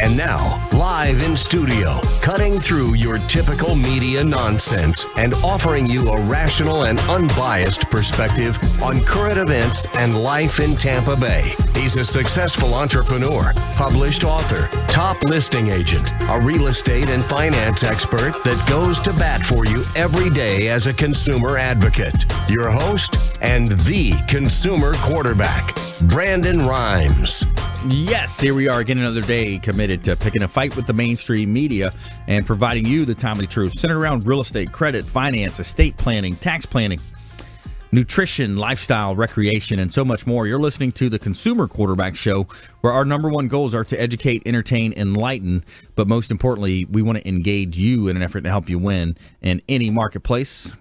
And now, live in studio, cutting through your typical media nonsense and offering you a rational and unbiased perspective on current events and life in Tampa Bay. He's a successful entrepreneur, published author, top listing agent, a real estate and finance expert that goes to bat for you every day as a consumer advocate. Your host and the consumer quarterback, Brandon Rhymes. Yes, here we are again, another day committed to picking a fight with the mainstream media and providing you the timely truth centered around real estate, credit, finance, estate planning, tax planning, nutrition, lifestyle, recreation, and so much more. You're listening to the Consumer Quarterback Show, where our number one goals are to educate, entertain, enlighten, but most importantly, we want to engage you in an effort to help you win in any marketplace.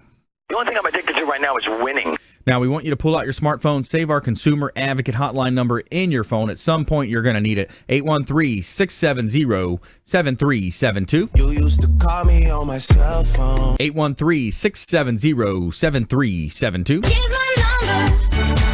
The only thing I'm addicted to right now is winning. Now, we want you to pull out your smartphone, save our consumer advocate hotline number in your phone. At some point, you're going to need it. 813-670-7372. You used to call me on my cell phone. 813-670-7372. Here's my number,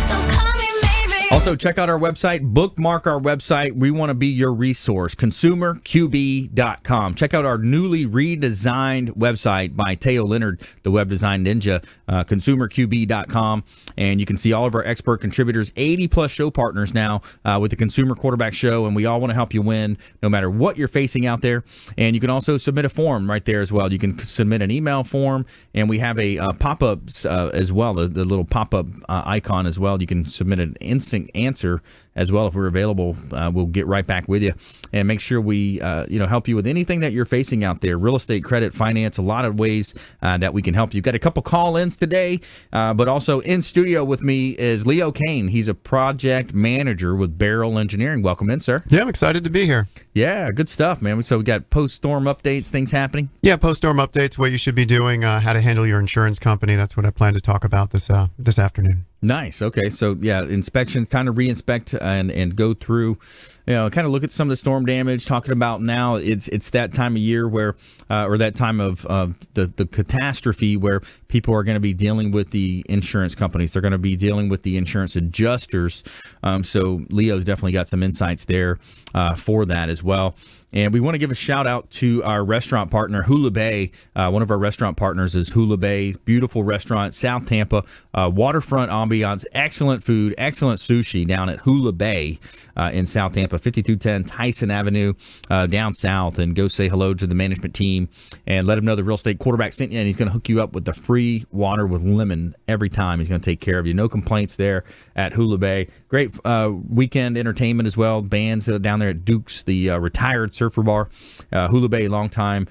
so call me maybe. Also, check out our website, bookmark our website. We want to be your resource, consumerqb.com. Check out our newly redesigned website by Teo Leonard, the web design ninja, consumerqb.com. And you can see all of our expert contributors, 80-plus show partners now with the Consumer Quarterback Show, and we all want to help you win no matter what you're facing out there. And you can also submit a form right there as well. You can submit an email form, and we have a pop-up as well, the little pop-up icon as well. You can submit an instant answer as well if we're available. We'll get right back with you and make sure we help you with anything that you're facing out there. Real estate, credit, finance, a lot of ways that we can help you. Got a couple call-ins today, but also in studio with me is Leo Cannyn. He's a project manager with Beryl Engineering. Welcome in, sir. Yeah, I'm excited to be here. Yeah, good stuff, man. So we got post-storm updates, things happening? Yeah, post-storm updates, what you should be doing, how to handle your insurance company. That's what I plan to talk about this afternoon. Nice. Okay. So, yeah, inspections, time to re-inspect and go through, kind of look at some of the storm damage, talking about now it's that time of year where, or that time of the catastrophe where people are going to be dealing with the insurance companies. They're going to be dealing with the insurance adjusters. So Leo's definitely got some insights there for that as well. And we want to give a shout out to our restaurant partner, Hula Bay. One of our restaurant partners is Hula Bay. Beautiful restaurant, South Tampa, waterfront ambiance, excellent food, excellent sushi down at Hula Bay in South Tampa, 5210 Tyson Avenue down south. And go say hello to the management team and let them know the real estate quarterback sent you. And he's going to hook you up with the free water with lemon every time. He's going to take care of you. No complaints there at Hula Bay. Great weekend entertainment as well. Bands down there at Duke's, the retired surfer bar. Hula Bay, longtime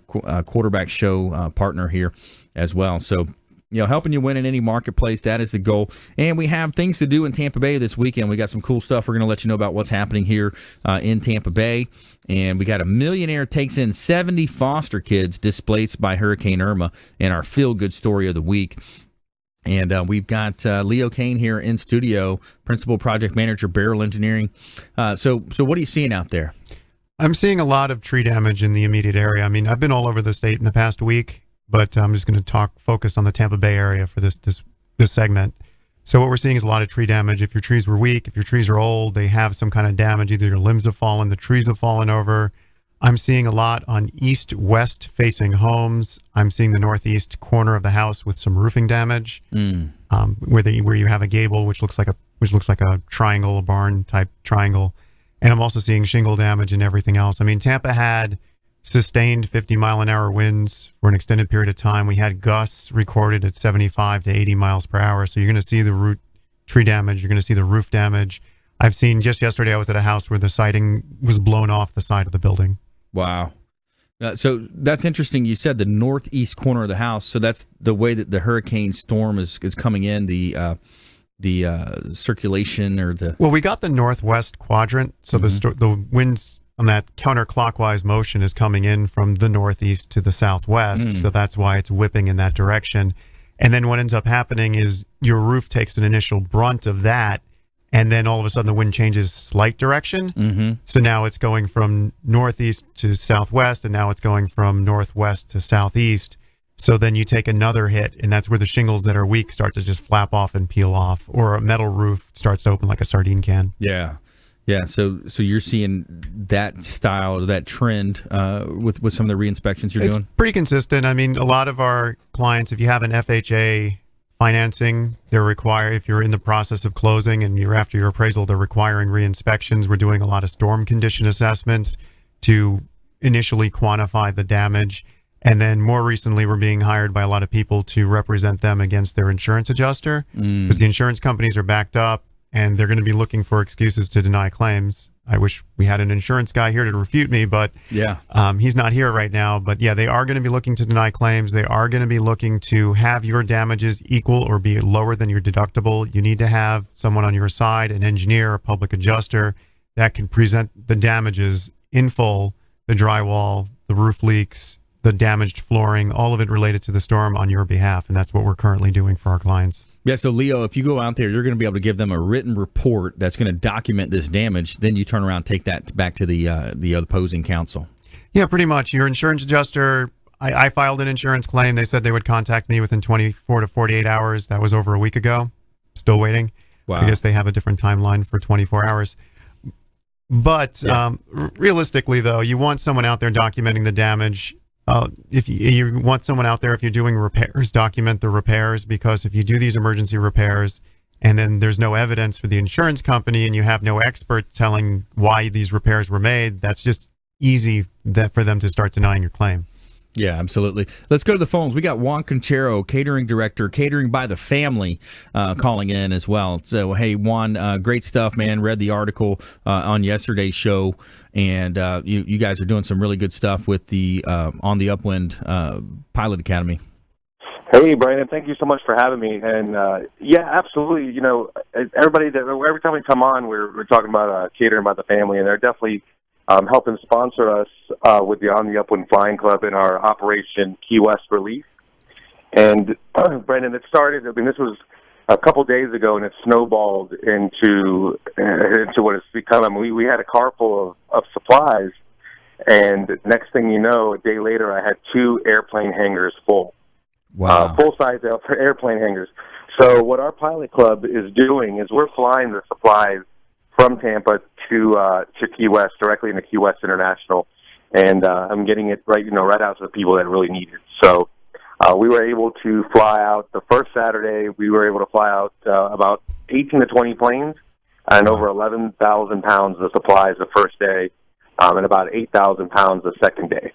quarterback show partner here as well. So, helping you win in any marketplace, that is the goal. And we have things to do in Tampa Bay this weekend. We got some cool stuff. We're going to let you know about what's happening here in Tampa Bay. And we got a millionaire takes in 70 foster kids displaced by Hurricane Irma in our feel-good story of the week. And we've got Leo Cannyn here in studio, Principal Project Manager, Beryl Engineering. So what are you seeing out there? I'm seeing a lot of tree damage in the immediate area. I mean, I've been all over the state in the past week, but I'm just going to focus on the Tampa Bay area for this segment. So what we're seeing is a lot of tree damage. If your trees were weak, if your trees are old, they have some kind of damage. Either your limbs have fallen, the trees have fallen over. I'm seeing a lot on east-west facing homes. I'm seeing the northeast corner of the house with some roofing damage, where you have a gable, which looks like a triangle, a barn type triangle. And I'm also seeing shingle damage and everything else. I mean, Tampa had sustained 50-mile-an-hour winds for an extended period of time. We had gusts recorded at 75 to 80 miles per hour. So you're going to see the tree damage. You're going to see the roof damage. I've seen, just yesterday, I was at a house where the siding was blown off the side of the building. Wow. So that's interesting. You said the northeast corner of the house. So that's the way that the hurricane storm is coming in, the circulation or the... Well, we got the northwest quadrant, so the winds on that counterclockwise motion is coming in from the northeast to the southwest, so that's why it's whipping in that direction. And then what ends up happening is your roof takes an initial brunt of that, and then all of a sudden the wind changes slight direction. So now it's going from northeast to southwest, and now it's going from northwest to southeast. So then you take another hit, and that's where the shingles that are weak start to just flap off and peel off, or a metal roof starts to open like a sardine can. Yeah. Yeah, so you're seeing that style, that trend with some of the re-inspections you're doing? It's pretty consistent. I mean, a lot of our clients, if you have an FHA financing, they're required, if you're in the process of closing and you're after your appraisal, they're requiring re-inspections. We're doing a lot of storm condition assessments to initially quantify the damage. And then more recently, we're being hired by a lot of people to represent them against their insurance adjuster because the insurance companies are backed up and they're going to be looking for excuses to deny claims. I wish we had an insurance guy here to refute me, but he's not here right now. But yeah, they are going to be looking to deny claims. They are going to be looking to have your damages equal or be lower than your deductible. You need to have someone on your side, an engineer, a public adjuster that can present the damages in full, the drywall, the roof leaks, the damaged flooring, all of it related to the storm on your behalf. And that's what we're currently doing for our clients. Yeah, so Leo, if you go out there, you're going to be able to give them a written report that's going to document this damage. Then you turn around and take that back to the opposing counsel. Yeah, pretty much. Your insurance adjuster, I filed an insurance claim. They said they would contact me within 24 to 48 hours. That was over a week ago. Still waiting. Wow. I guess they have a different timeline for 24 hours. But realistically, though, you want someone out there documenting the damage. If you want someone out there, if you're doing repairs, document the repairs, because if you do these emergency repairs and then there's no evidence for the insurance company and you have no expert telling why these repairs were made, that's just easy for them to start denying your claim. Yeah, absolutely. Let's go to the phones. We got Juan Concheiro, catering director, Catering by the Family, calling in as well. So, hey, Juan, great stuff, man. Read the article on yesterday's show, and you guys are doing some really good stuff with the On the Upwind Pilot Academy. Hey, Brandon, thank you so much for having me. And yeah, absolutely. You know, every time we come on, we're talking about Catering by the Family, and they're definitely helping sponsor us with the On the Upwind Flying Club in our Operation Key West Relief. And Brandon, it started, I mean, this was a couple days ago, and it snowballed into what it's become. I mean, we had a car full of supplies, and next thing you know, a day later, I had 2 airplane hangars full. Wow. Full-size airplane hangars. So what our pilot club is doing is we're flying the supplies from Tampa to Key West, directly into Key West International, and I'm getting it right out to the people that really need it. So we were able to fly out the first Saturday. We were able to fly out about 18 to 20 planes and over 11,000 pounds of supplies the first day, and about 8,000 pounds the second day.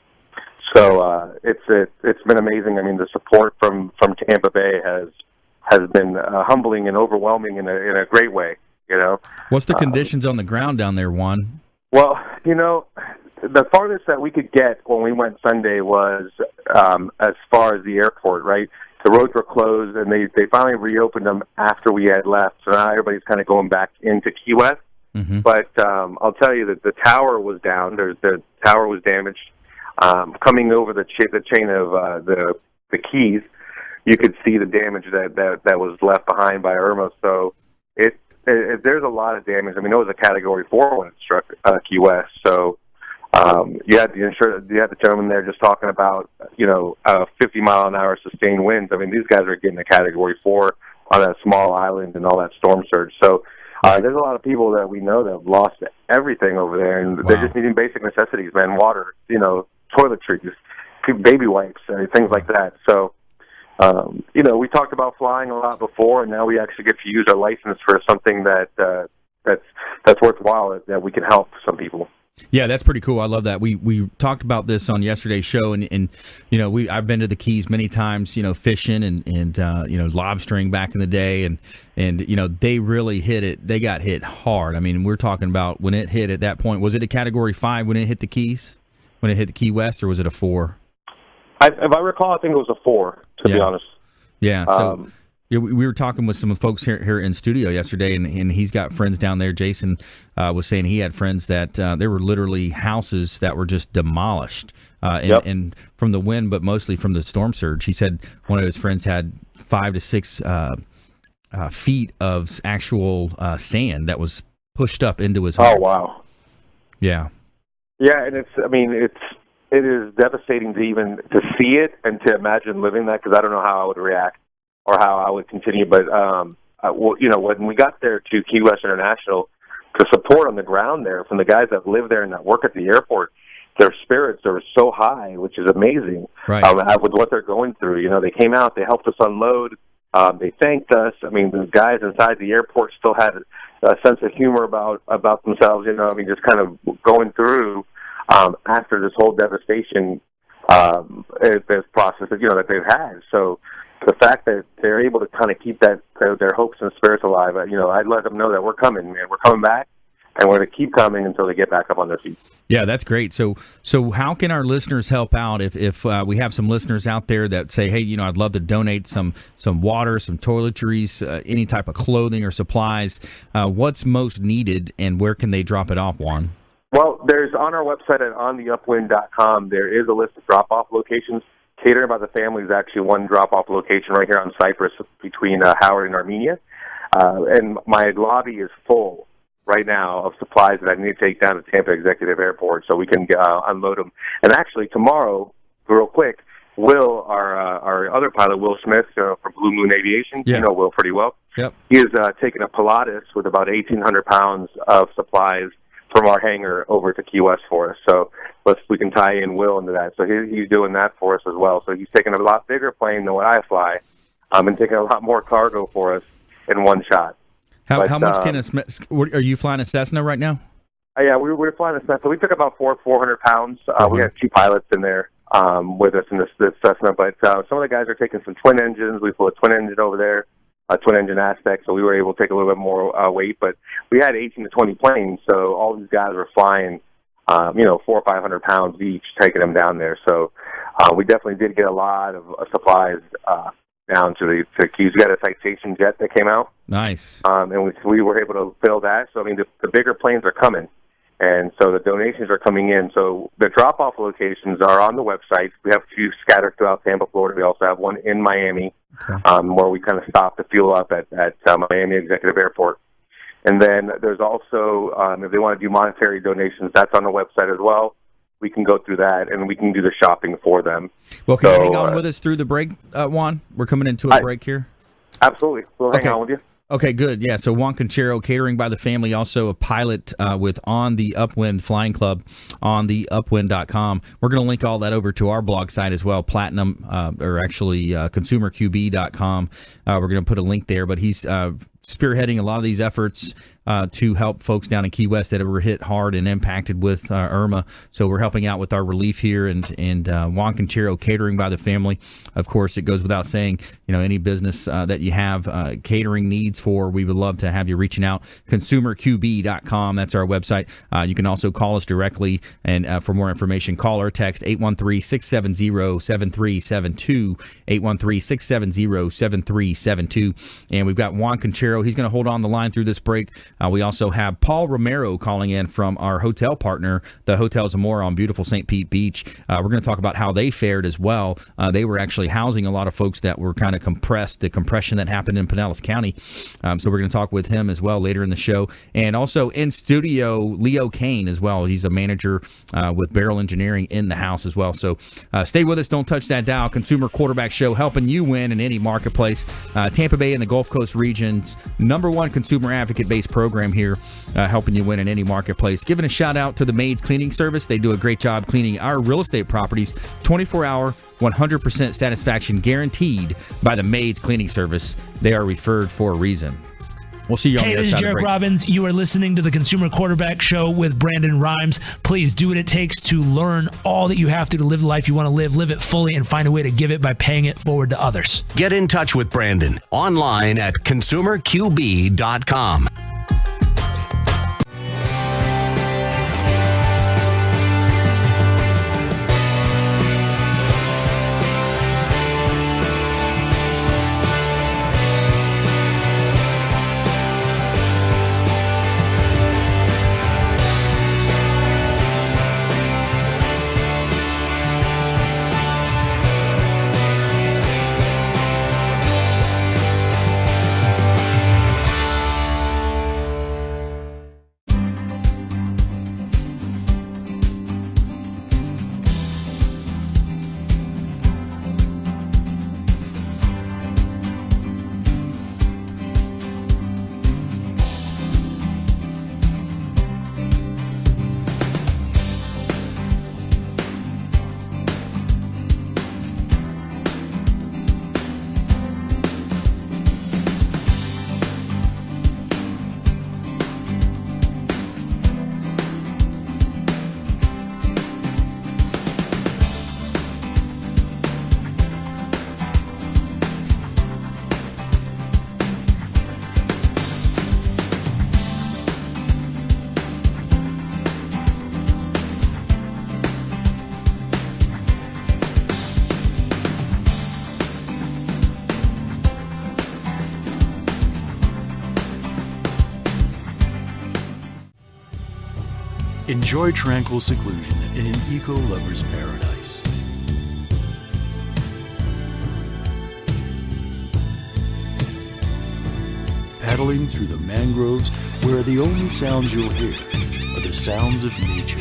So it's been amazing. I mean, the support from Tampa Bay has been humbling and overwhelming in a great way. You know, what's the conditions on the ground down there, Juan? Well, you know, the farthest that we could get when we went Sunday was as far as the airport, right? The roads were closed, and they finally reopened them after we had left. So now everybody's kind of going back into Key West. Mm-hmm. But I'll tell you that the tower was down. The tower was damaged. Coming over the chain of the Keys, you could see the damage that was left behind by Irma. So there's a lot of damage. I mean, it was a Category 4 when it struck Key West. So you had the gentleman there just talking about 50-mile-an-hour sustained winds. I mean, these guys are getting a Category 4 on that small island and all that storm surge. So there's a lot of people that we know that have lost everything over there, and they're just needing basic necessities, man: water, toiletries, baby wipes, things like that. So. We talked about flying a lot before, and now we actually get to use our license for something that's worthwhile, that we can help some people. Yeah, that's pretty cool. I love that. We talked about this on yesterday's show, and I've been to the Keys many times, fishing and lobstering back in the day, and they really hit it. They got hit hard. I mean, we're talking about when it hit at that point. Was it a Category 5 when it hit the Keys, when it hit the Key West, or was it a 4? If I recall, I think it was a 4, to be honest. Yeah, so we were talking with some folks here in studio yesterday, and he's got friends down there. Jason was saying he had friends that there were literally houses that were just demolished, and from the wind, but mostly from the storm surge. He said one of his friends had 5 to 6 feet of actual sand that was pushed up into his home. Oh, wow. Yeah. Yeah, and it is devastating to see it and to imagine living that, because I don't know how I would react or how I would continue. But when we got there to Key West International, support on the ground there from the guys that live there and that work at the airport. Their spirits are so high, which is amazing. Right. With what they're going through. They came out, they helped us unload, they thanked us. I mean, the guys inside the airport still had a sense of humor about themselves. Just kind of going through after this whole devastation this process that they've had. So the fact that they're able to kind of keep their hopes and spirits alive, I'd let them know that we're coming, man. We're coming back, and we're going to keep coming until they get back up on their feet. Yeah, that's great. So how can our listeners help out if we have some listeners out there that say, hey, I'd love to donate some water, some toiletries, any type of clothing or supplies. What's most needed, and where can they drop it off, Juan? Well, there's on our website at ontheupwind.com, there is a list of drop-off locations. Catering by the Family is actually one drop-off location right here on Cypress between Howard and Armenia. And my lobby is full right now of supplies that I need to take down to Tampa Executive Airport so we can unload them. And actually, tomorrow, real quick, Will, our other pilot, Will Smith from Blue Moon Aviation, yeah. You know Will pretty well. Yep. He is taking a Pilatus with about 1,800 pounds of supplies from our hangar over to Key West for us. So we can tie in Will into that. So he's doing that for us as well. So he's taking a lot bigger plane than what I fly and taking a lot more cargo for us in one shot. How much are you flying a Cessna right now? Yeah, we're flying a Cessna. We took about 400 pounds. We had 2 pilots in there with us in this Cessna, but some of the guys are taking some twin engines. We flew a twin engine over there, a twin engine aspect, so we were able to take a little bit more weight. But we had 18 to 20 planes, so all these guys were flying, 400 or 500 pounds each, taking them down there. So we definitely did get a lot of supplies down to Keys. We got a Citation jet that came out. Nice. And we were able to fill that. So, the bigger planes are coming. And so the donations are coming in. So the drop-off locations are on the website. We have a few scattered throughout Tampa, Florida. We also have one in Miami, where we kind of stop to fuel up at Miami Executive Airport. And then there's also, if they want to do monetary donations, that's on the website as well. We can go through that, and we can do the shopping for them. Well, can you hang on with us through the break, Juan? We're coming into a break here. Absolutely. We'll hang on with you. Okay, good. Yeah, so Juan Concheiro, Catering by the Family, also a pilot with On the Upwind Flying Club, on theupwind.com. We're going to link all that over to our blog site as well, consumerqb.com. We're going to put a link there, but he's spearheading a lot of these efforts to help folks down in Key West that were hit hard and impacted with Irma. So we're helping out with our relief here, and Juan Concheiro, Catering by the Family. Of course, it goes without saying, any business that you have catering needs for, we would love to have you reaching out. ConsumerQB.com, that's our website. You can also call us directly, and for more information, call or text 813-670-7372, 813-670-7372. And we've got Juan Concheiro. He's going to hold on the line through this break. We also have Paul Romero calling in from our hotel partner, the Hotel Zamora on beautiful St. Pete Beach. We're going to talk about how they fared as well. They were actually housing a lot of folks that were kind of compressed, the compression that happened in Pinellas County. So we're going to talk with him as well later in the show. And also in studio, Leo Cannyn as well. He's a manager with Beryl Engineering in the house as well. So stay with us. Don't touch that dial. Consumer Quarterback Show, helping you win in any marketplace. Tampa Bay and the Gulf Coast region's #1 consumer advocate-based program here, helping you win in any marketplace. Giving a shout out to the Maids Cleaning Service. They do a great job cleaning our real estate properties. 24-hour, 100% satisfaction guaranteed by the Maids Cleaning Service. They are referred for a reason. We'll see you on the other side. Hey, this is Jarek Robbins. You are listening to the Consumer Quarterback Show with Brandon Rhymes. Please do what it takes to learn all that you have to live the life you want to live it fully, and find a way to give it by paying it forward to others. Get in touch with Brandon online at consumerqb.com. Enjoy tranquil seclusion in an eco-lover's paradise. Paddling through the mangroves where the only sounds you'll hear are the sounds of nature.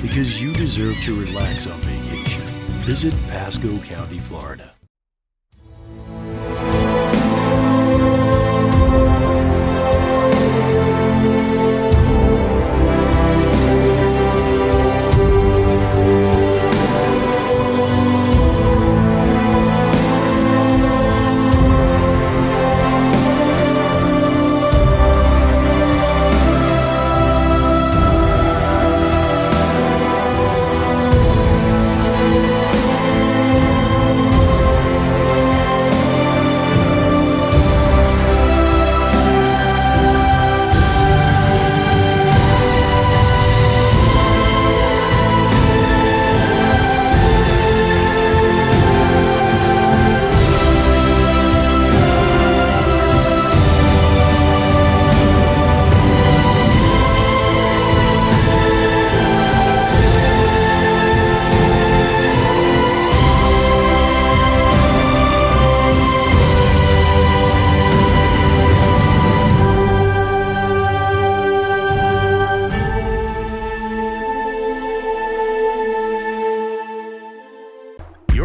Because you deserve to relax on vacation. Visit Pasco County, Florida.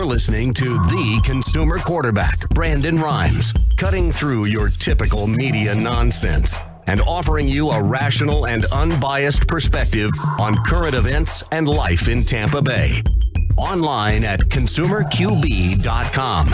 Listening to the consumer quarterback, Brandon Rhymes, cutting through your typical media nonsense and offering you a rational and unbiased perspective on current events and life in Tampa Bay. Online at consumerqb.com.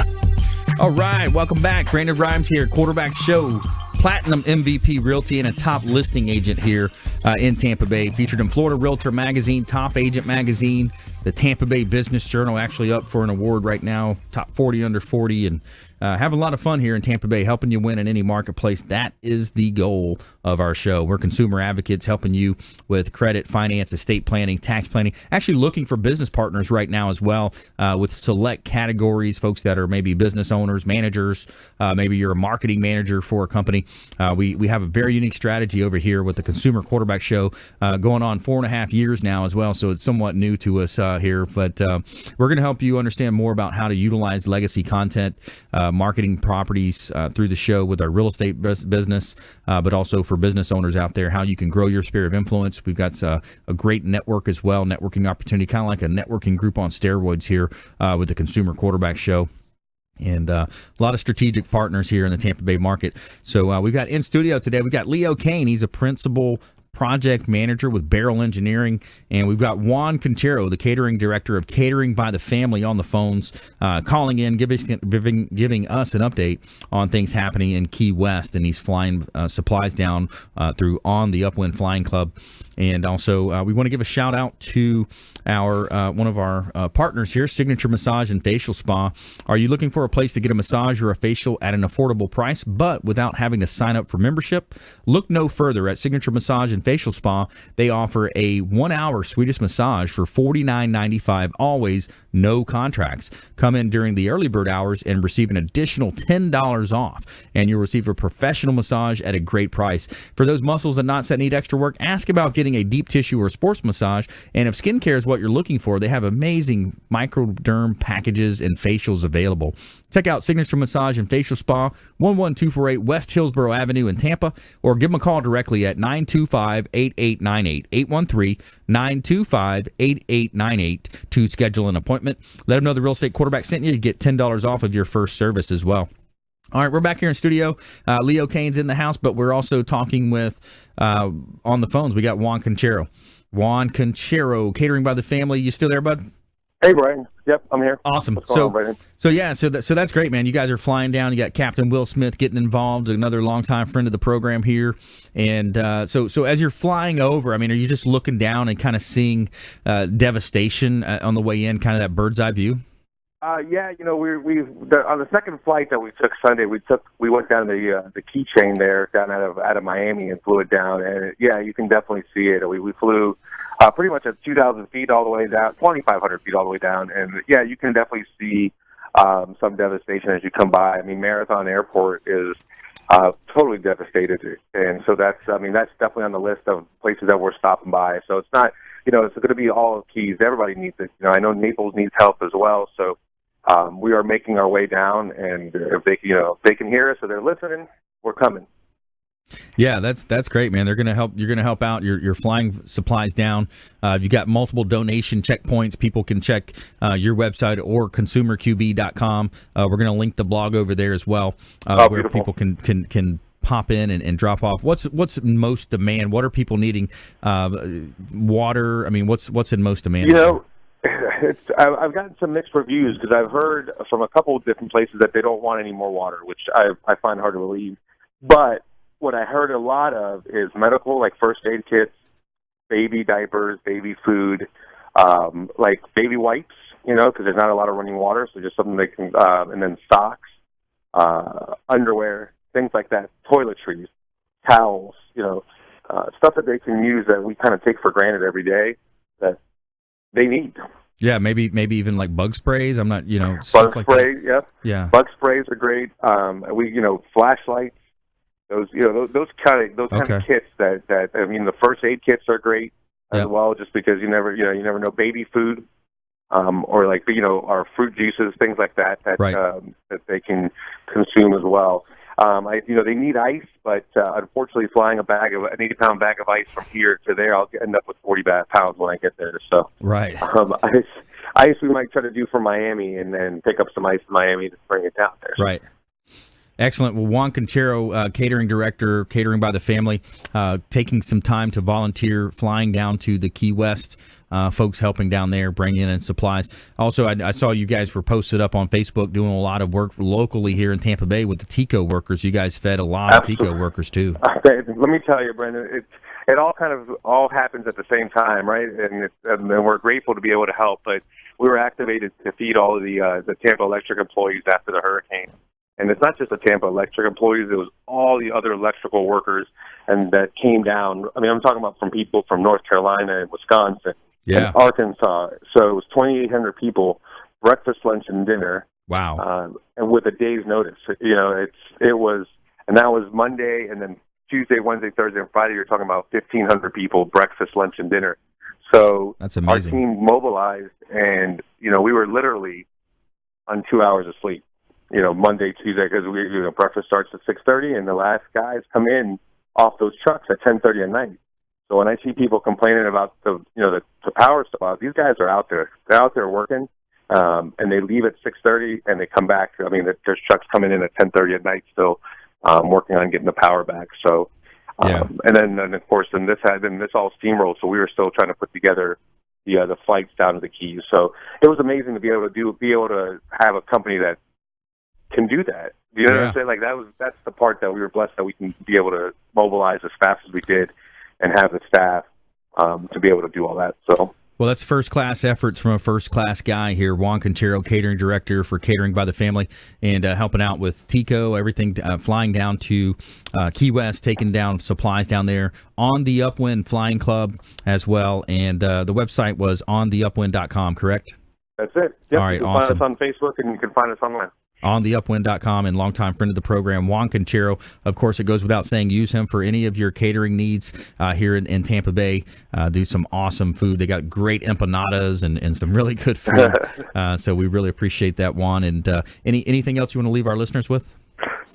All right, welcome back. Brandon Rhymes here, Quarterback Show, Platinum MVP Realty, and a top listing agent here in Tampa Bay. Featured in Florida Realtor Magazine, Top Agent Magazine, the Tampa Bay Business Journal, actually up for an award right now, Top 40 Under 40, and have a lot of fun here in Tampa Bay, helping you win in any marketplace. That is the goal of our show. We're consumer advocates helping you with credit, finance, estate planning, tax planning, actually looking for business partners right now as well with select categories, folks that are maybe business owners, managers, maybe you're a marketing manager for a company. We have a very unique strategy over here with the Consumer Quarterback Show going on 4.5 years now as well, so it's somewhat new to us here, but we're going to help you understand more about how to utilize legacy content, marketing properties through the show with our real estate business, but also for business owners out there, how you can grow your sphere of influence. We've got a great network as well, networking opportunity, kind of like a networking group on steroids here with the Consumer Quarterback Show. And a lot of strategic partners here in the Tampa Bay market. So we've got in studio today, we've got Leo Cannyn. He's a principal project manager with Beryl Engineering, and we've got Juan Concheiro, the catering director of Catering by the Family, on the phones, calling in, giving us an update on things happening in Key West, and he's flying supplies down through On the Upwind Flying Club. And also, we want to give a shout out to our one of our partners here, Signature Massage and Facial Spa. Are you looking for a place to get a massage or a facial at an affordable price, but without having to sign up for membership? Look no further. At Signature Massage and Facial Spa, they offer a 1-hour Swedish massage for $49.95, always no contracts. Come in during the early bird hours and receive an additional $10 off, and you'll receive a professional massage at a great price. For those muscles and knots that need extra work, ask about getting a deep tissue or sports massage. And if skincare is what you're looking for, they have amazing microderm packages and facials available. Check out Signature Massage and Facial Spa, 11248 West Hillsborough Avenue in Tampa, or give them a call directly at 925-8898, 813-925-8898 to schedule an appointment. Let them know the Real Estate Quarterback sent you to get $10 off of your first service as well. All right, we're back here in studio. Leo Cannyn's in the house, but we're also talking with, on the phones, we got Juan Concheiro. Juan Concheiro, Catering by the Family. You still there, bud? Hey, Brian. Yep, I'm here. Awesome. What's going on, Brian? So that's great, man. You guys are flying down. You got Captain Will Smith getting involved, another longtime friend of the program here. And so as you're flying over, I mean, are you just looking down and kind of seeing devastation on the way in, kind of that bird's eye view? Yeah, you know, we on the second flight that we took Sunday, we went down the keychain there down out of Miami and flew it down, and yeah, you can definitely see it. We flew pretty much at 2,000 feet all the way down, 2,500 feet all the way down, and yeah, you can definitely see some devastation as you come by. I mean, Marathon Airport is totally devastated, and so that's definitely on the list of places that we're stopping by. So it's not, it's going to be all of Keys. Everybody needs it. I know Naples needs help as well. So we are making our way down, and if they can hear us or they're listening, we're coming. Yeah, that's great, man. They're gonna help. You're gonna help out. You're flying supplies down. You got multiple donation checkpoints. People can check your website or consumerqb.com. We're gonna link the blog over there as well, where beautiful. people can pop in and drop off. What's most demand? What are people needing? Water. I mean, what's in most demand? I've gotten some mixed reviews because I've heard from a couple of different places that they don't want any more water, which I find hard to believe. But what I heard a lot of is medical, like first aid kits, baby diapers, baby food, like baby wipes, because there's not a lot of running water, so just something they can, and then socks, underwear, things like that, toiletries, towels, stuff that they can use that we kind of take for granted every day that they need. Yeah, maybe even like bug sprays. I'm not, bug like spray. that. Yep. Yeah. Bug sprays are great. Flashlights. Those kind of kits that the first aid kits are great as well, just because you never know, baby food, or like our fruit juices, things like that that they can consume as well. They need ice, but unfortunately, flying an 80-pound bag of ice from here to there, I'll end up with 40 pounds when I get there. So right, ice we might try to do from Miami, and then pick up some ice in Miami to bring it down there. Right. Excellent. Well, Juan Concheiro, catering director, Catering by the Family, taking some time to volunteer, flying down to the Key West, folks helping down there, bringing in supplies. Also, I saw you guys were posted up on Facebook doing a lot of work locally here in Tampa Bay with the TICO workers. You guys fed a lot of TICO workers, too. Let me tell you, Brendan, it all kind of happens at the same time, right? And we're grateful to be able to help, but we were activated to feed all of the Tampa Electric employees after the hurricane. And it's not just the Tampa Electric employees; it was all the other electrical workers, and that came down. I mean, I'm talking about from people from North Carolina and Wisconsin, and Arkansas. So it was 2,800 people, breakfast, lunch, and dinner. Wow! And with a day's notice, it was, and that was Monday, and then Tuesday, Wednesday, Thursday, and Friday. You're talking about 1,500 people, breakfast, lunch, and dinner. So that's amazing. Our team mobilized, and we were literally on 2 hours of sleep. Monday, Tuesday, because breakfast starts at 6:30, and the last guys come in off those trucks at 10:30 at night. So when I see people complaining about the power stuff, these guys are out there. They're out there working, and they leave at 6:30, and they come back. I mean, there's trucks coming in at 10:30 at night still, working on getting the power back. So, and then of course, this all steamrolled. So we were still trying to put together the flights down to the Keys. So it was amazing to be able to have a company that can do that. You know what I'm saying? Like that's the part that we were blessed that we can be able to mobilize as fast as we did and have the staff to be able to do all that. So well, that's first-class efforts from a first-class guy here, Juan Concheiro, catering director for Catering by the Family, and helping out with TICO, everything, flying down to Key West, taking down supplies down there, on the Upwind Flying Club as well, and the website was ontheupwind.com, correct? That's it. Yep, all right, you can awesome. find us on Facebook, and you can find us online. ontheupwind.com, and longtime friend of the program, Juan Concheiro. Of course, it goes without saying, use him for any of your catering needs here in Tampa Bay. Do some awesome food. They got great empanadas and some really good food. So we really appreciate that, Juan. And anything else you want to leave our listeners with?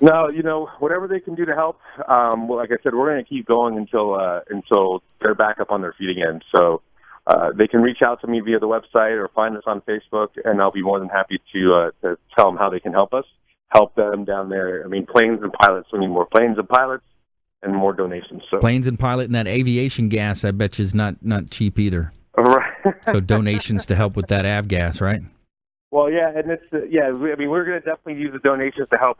No, whatever they can do to help. Like I said, we're going to keep going until they're back up on their feet again. So they can reach out to me via the website or find us on Facebook, and I'll be more than happy to tell them how they can help them down there. I mean, planes and pilots. We need more planes and pilots and more donations. So planes and pilot, and that aviation gas, I bet you, is not cheap either. Right. So donations to help with that avgas, right? Well, yeah, and it's I mean, we're going to definitely use the donations to help,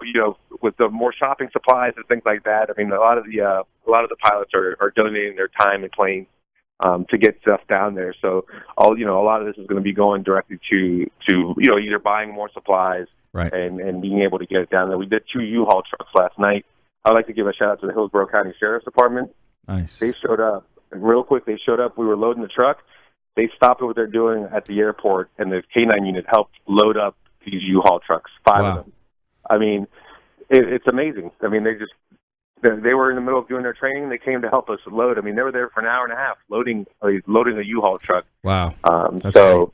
with the more shopping supplies and things like that. I mean, a lot of the pilots are donating their time and planes to get stuff down there. So a lot of this is going to be going directly to either buying more supplies, right, and being able to get it down there. We did 2 U-Haul trucks last night. I'd like to give a shout out to the Hillsborough County Sheriff's Department. Nice. They showed up real quick. They showed up. We were loading the truck. They stopped what they're doing at the airport, and the K9 unit helped load up U-Haul trucks, 5 Wow. of them. I mean, it's amazing. I mean, they were in the middle of doing their training. They came to help us load. I mean, they were there for an hour and a half loading a U-Haul truck. Wow. That's So, great.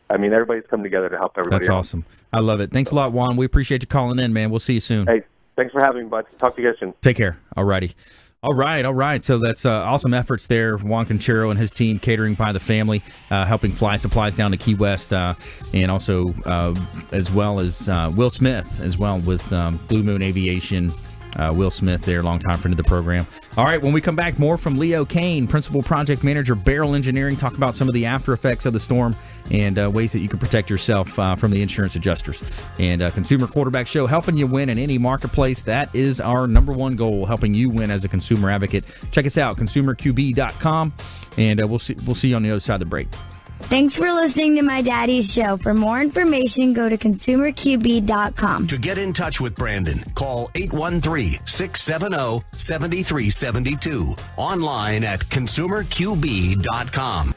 I mean, everybody's come together to help everybody. That's out. awesome. I love it. Thanks a lot, Juan. We appreciate you calling in, man. We'll see you soon. Hey, thanks for having me, bud. Talk to you guys soon. Take care. All righty. All right. So that's awesome efforts there. Juan Concheiro and his team, catering by the family, helping fly supplies down to Key West, and also as well as Will Smith as well with Blue Moon Aviation. Will Smith there, longtime friend of the program. All right, when we come back, more from Leo Cannyn, Principal Project Manager, Beryl Engineering, talk about some of the after effects of the storm and ways that you can protect yourself from the insurance adjusters. And Consumer Quarterback Show, helping you win in any marketplace. That is our number one goal, helping you win as a consumer advocate. Check us out, consumerqb.com, and we'll see you on the other side of the break. Thanks for listening to my daddy's show. For more information, go to consumerqb.com. To get in touch with Brandon, call 813-670-7372. Online at consumerqb.com.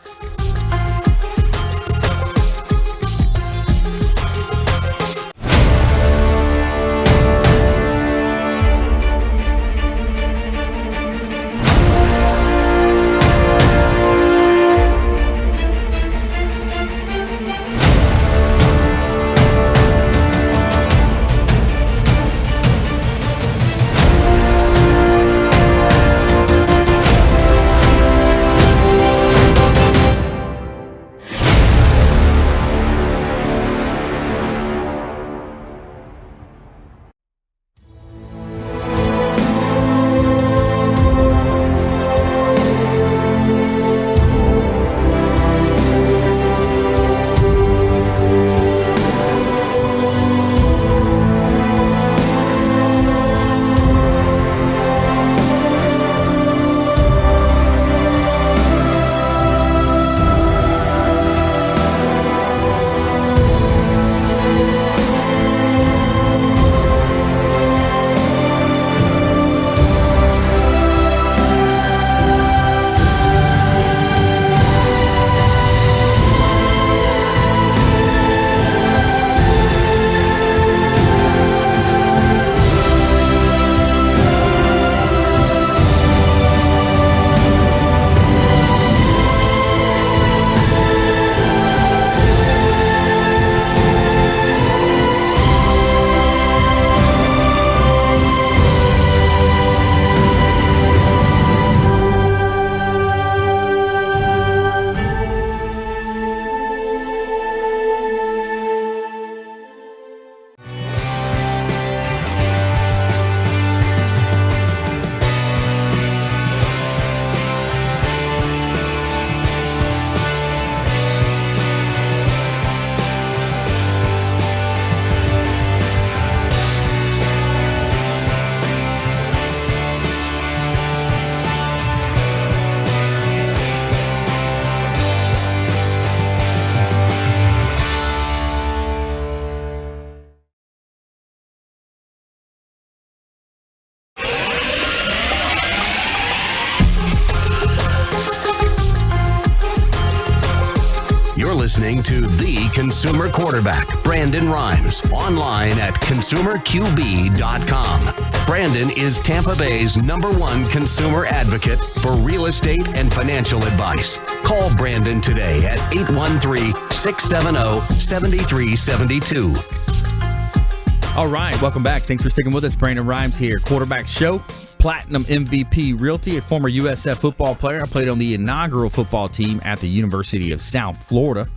Listening to the Consumer Quarterback, Brandon Rhymes, online at consumerqb.com. Brandon is Tampa Bay's #1 consumer advocate for real estate and financial advice. Call Brandon today at 813-670-7372. All right, welcome back. Thanks for sticking with us. Brandon Rhymes here, Quarterback Show, Platinum MVP Realty, a former USF football player. I played on the inaugural football team at the University of South Florida,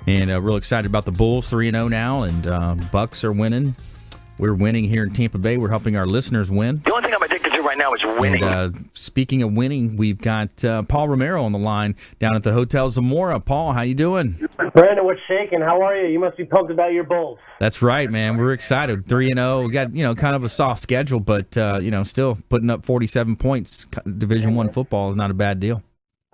and real excited about the Bulls, 3-0 now, and Bucks are winning. We're winning here in Tampa Bay. We're helping our listeners win. The only thing I'm addicted to right now is winning. And speaking of winning, we've got Paul Romero on the line down at the Hotel Zamora. Paul, how you doing? Brandon, what's shaking? How are you? You must be pumped about your Bulls. That's right, man. We're excited. 3-0. We got, kind of a soft schedule, but, still putting up 47 points. Division I football is not a bad deal.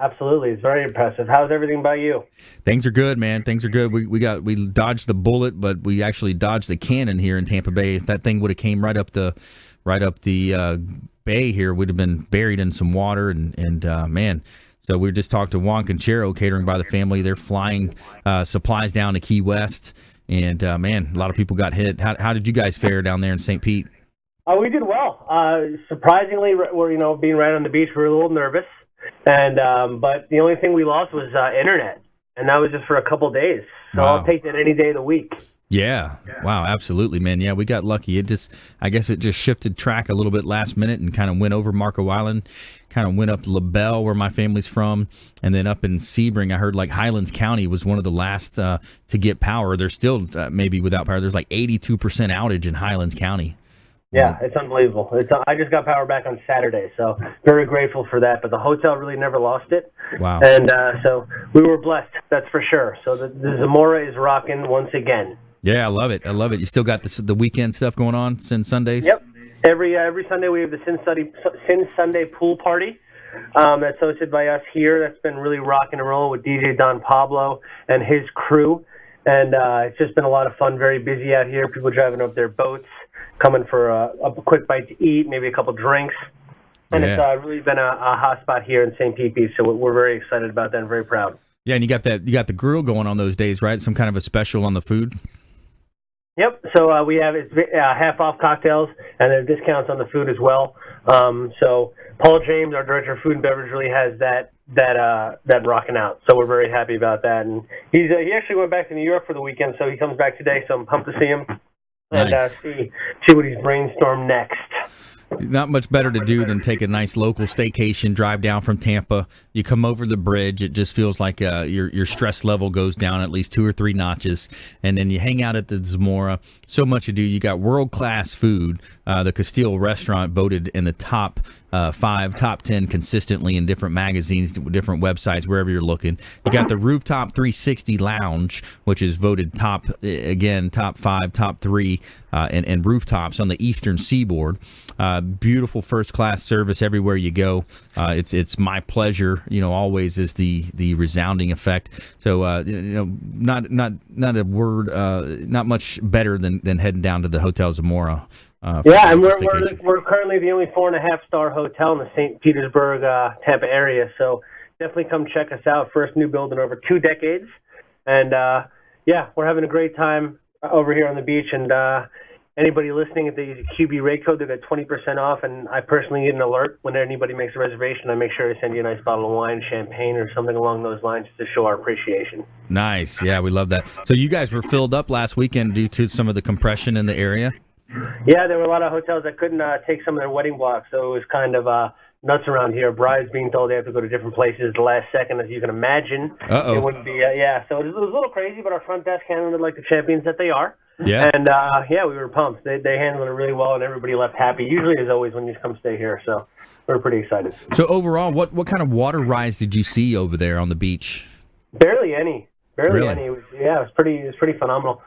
Absolutely. It's very impressive. How's everything by you? Things are good, man. Things are good. We dodged the bullet, but we actually dodged the cannon here in Tampa Bay. If that thing would have came right up the bay here, we'd have been buried in some water and man. So we just talked to Juan Concheiro, catering by the family. They're flying supplies down to Key West, and man, a lot of people got hit. How did you guys fare down there in St. Pete? We did well. Surprisingly, we're being right on the beach. We were a little nervous, and but the only thing we lost was internet, and that was just for a couple days. So Wow. I'll take that any day of the week. Yeah. Wow. Absolutely, man. Yeah, we got lucky. I guess it just shifted track a little bit last minute and kind of went over Marco Island, kind of went up LaBelle, where my family's from, and then up in Sebring. I heard like Highlands County was one of the last to get power. They're still maybe without power. There's like 82% outage in Highlands County. Yeah, it's unbelievable. I just got power back on Saturday, so very grateful for that. But the hotel really never lost it. Wow. And so we were blessed, that's for sure. So the Zamora is rocking once again. Yeah, I love it. You still got the weekend stuff going on, Sin Sundays? Yep. Every Sunday we have the Sin Sunday pool party. That's hosted by us here. That's been really rocking and rolling with DJ Don Pablo and his crew. And it's just been a lot of fun, very busy out here. People driving up their boats, coming for a quick bite to eat, maybe a couple drinks. And it's really been a hot spot here in St. Pete. So we're very excited about that and very proud. Yeah, and you got the grill going on those days, right? Some kind of a special on the food? Yep. So we have half off cocktails and there are discounts on the food as well. So Paul James, our director of food and beverage, really has that rocking out. So we're very happy about that. And he actually went back to New York for the weekend, so he comes back today. So I'm pumped to see him and Nice. see what he's brainstormed next. Not much better to do than take a nice local staycation, drive down from Tampa. You come over the bridge. It just feels like your stress level goes down at least 2 or 3 notches. And then you hang out at the Zamora. So much to do. You got world-class food. The Castile restaurant voted in the top 5, top 10 consistently in different magazines, different websites, wherever you're looking. You got the Rooftop 360 Lounge, which is voted top 5, top 3 and rooftops on the eastern seaboard. Beautiful first-class service everywhere you go. It's my pleasure, always is the resounding effect. So, not a word, not much better than heading down to the Hotel Zamora. Yeah, and we're currently the only 4.5-star hotel in the St. Petersburg, Tampa area. So definitely come check us out. First new build in over 2 decades, and we're having a great time over here on the beach. And anybody listening, if they use a QB rate code, they get 20% off. And I personally get an alert when anybody makes a reservation. I make sure to send you a nice bottle of wine, champagne, or something along those lines to show our appreciation. Nice, yeah, we love that. So you guys were filled up last weekend due to some of the compression in the area. Yeah, there were a lot of hotels that couldn't take some of their wedding blocks, so it was kind of nuts around here. Brides being told they have to go to different places the last second, as you can imagine. Uh-oh. It wouldn't be, so it was a little crazy, but our front desk handled it like the champions that they are. Yeah. And, we were pumped. They handled it really well, and everybody left happy, usually as always when you come stay here, so we're pretty excited. So overall, what kind of water rise did you see over there on the beach? Barely any. Really? Any. It was pretty phenomenal.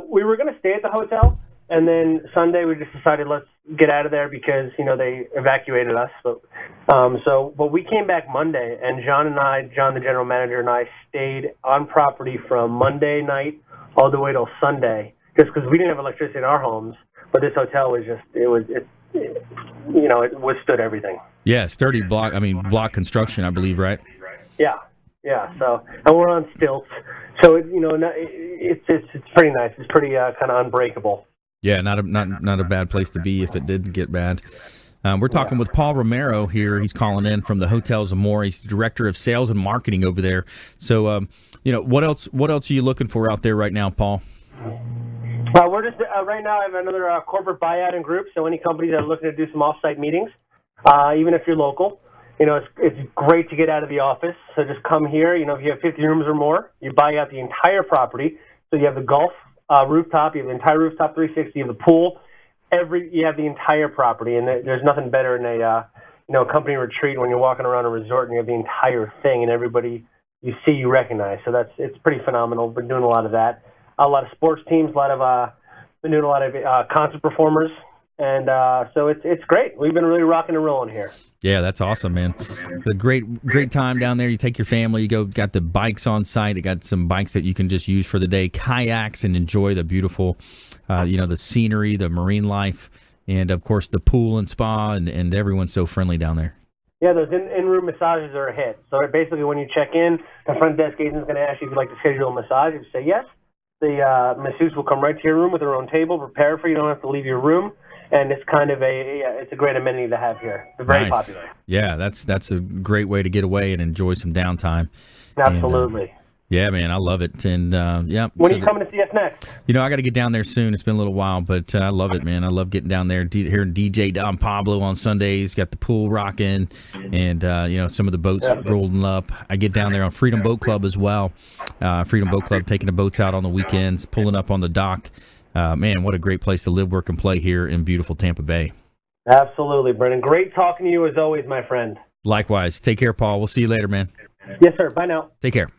We were going to stay at the hotel. And then Sunday we just decided let's get out of there because they evacuated us. But we came back Monday, and John, the general manager, and I stayed on property from Monday night all the way till Sunday, just because we didn't have electricity in our homes. But this hotel was it withstood everything. Yeah, sturdy block construction, I believe, right? Yeah. So, and we're on stilts, so it's pretty nice. It's pretty kind of unbreakable. Yeah, not a bad place to be if it did get bad. We're talking with Paul Romero here. He's calling in from the Hotel Zamora. He's the director of sales and marketing over there. So, what else are you looking for out there right now, Paul? We're just right now. I have another corporate buyout in group. So any companies that are looking to do some off-site meetings, even if you're local, it's great to get out of the office. So just come here. If you have 50 rooms or more, you buy out the entire property. So you have the golf rooftop, you have the entire rooftop 360, you have the pool, you have the entire property, and there's nothing better in a company retreat when you're walking around a resort and you have the entire thing and everybody you see you recognize. So it's pretty phenomenal. Been doing a lot of that. A lot of sports teams, been doing a lot of concert performers, and so it's great. We've been really rocking and rolling here. Yeah, that's awesome, man. The great time down there. You take your family, got the bikes on site. You got some bikes that you can just use for the day, kayaks, and enjoy the beautiful, the scenery, the marine life, and of course the pool and spa, and everyone's so friendly down there. Yeah, those in-room massages are a hit. So basically when you check in, the front desk agent is going to ask you if you'd like to schedule a massage. If you say yes, The masseuse will come right to your room with their own table, prepare for you. You don't have to leave your room. And it's kind of it's a great amenity to have here. It's very popular. Yeah, that's a great way to get away and enjoy some downtime. Absolutely. And, yeah, man, I love it. And yeah. When are you coming to see us next? I got to get down there soon. It's been a little while, but I love it, man. I love getting down there, hearing DJ Don Pablo on Sundays. Got the pool rocking, and some of the boats rolling up. I get down there on Freedom Boat Club as well. Freedom Boat Club taking the boats out on the weekends, pulling up on the dock. Man, what a great place to live, work, and play here in beautiful Tampa Bay. Absolutely, Brendan. Great talking to you as always, my friend. Likewise. Take care, Paul. We'll see you later, man. Yes, sir. Bye now. Take care.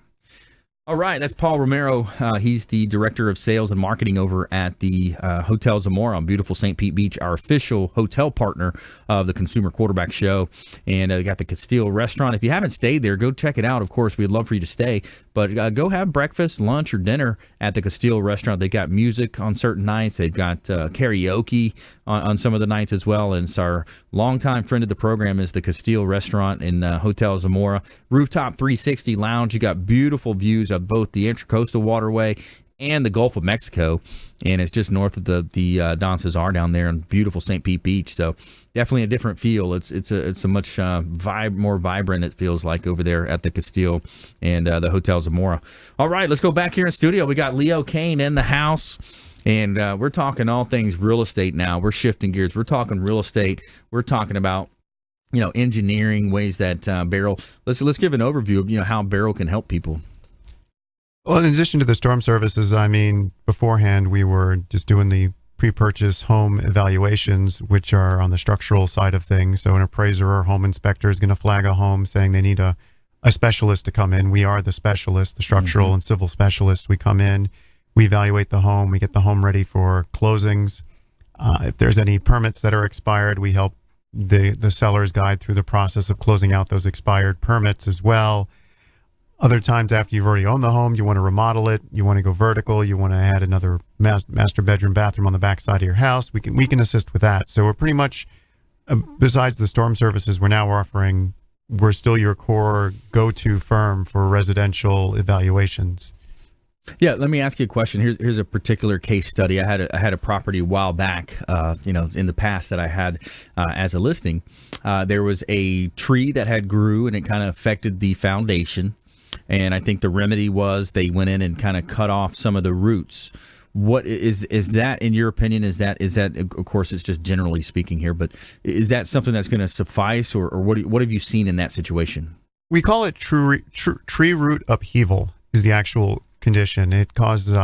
All right, that's Paul Romero. He's the Director of Sales and Marketing over at the Hotel Zamora on beautiful St. Pete Beach, our official hotel partner of the Consumer Quarterback Show. And got the Castile Restaurant. If you haven't stayed there, go check it out. Of course, we'd love for you to stay. But go have breakfast, lunch, or dinner at the Castile Restaurant. They've got music on certain nights. They've got karaoke on some of the nights as well. And it's our longtime friend of the program is the Castile Restaurant in Hotel Zamora. Rooftop 360 lounge. You got beautiful views of both the Intracoastal Waterway and the Gulf of Mexico, and it's just north of the Don Cesar down there in beautiful St. Pete Beach. So definitely a different feel. It's a much more vibrant, it feels like, over there at the Castile and the Hotel Zamora. All right, let's go back here in studio. We got Leo Cannyn in the house, and we're talking all things real estate now. We're shifting gears. We're talking real estate. We're talking about engineering ways that Beryl. Let's give an overview of how Beryl can help people. Well, in addition to the storm services, beforehand we were just doing the pre-purchase home evaluations, which are on the structural side of things. So an appraiser or home inspector is going to flag a home saying they need a specialist to come in. We are the specialist, the structural and civil specialist. We come in, we evaluate the home, we get the home ready for closings. If there's any permits that are expired, we help the seller's guide through the process of closing out those expired permits as well. Other times after you've already owned the home, you want to remodel it, you want to go vertical, you want to add another master bedroom, bathroom on the back side of your house, we can assist with that. So we're pretty much, besides the storm services we're still your core go-to firm for residential evaluations. Yeah, let me ask you a question. Here's a particular case study. I had a property a while back, in the past that I had as a listing. There was a tree that had grew and it kind of affected the foundation. And I think the remedy was they went in and kind of cut off some of the roots. What is that, in your opinion? Is that of course it's just generally speaking here, but is that something that's going to suffice, or what have you seen in that situation? We call it tree root upheaval is the actual condition. It causes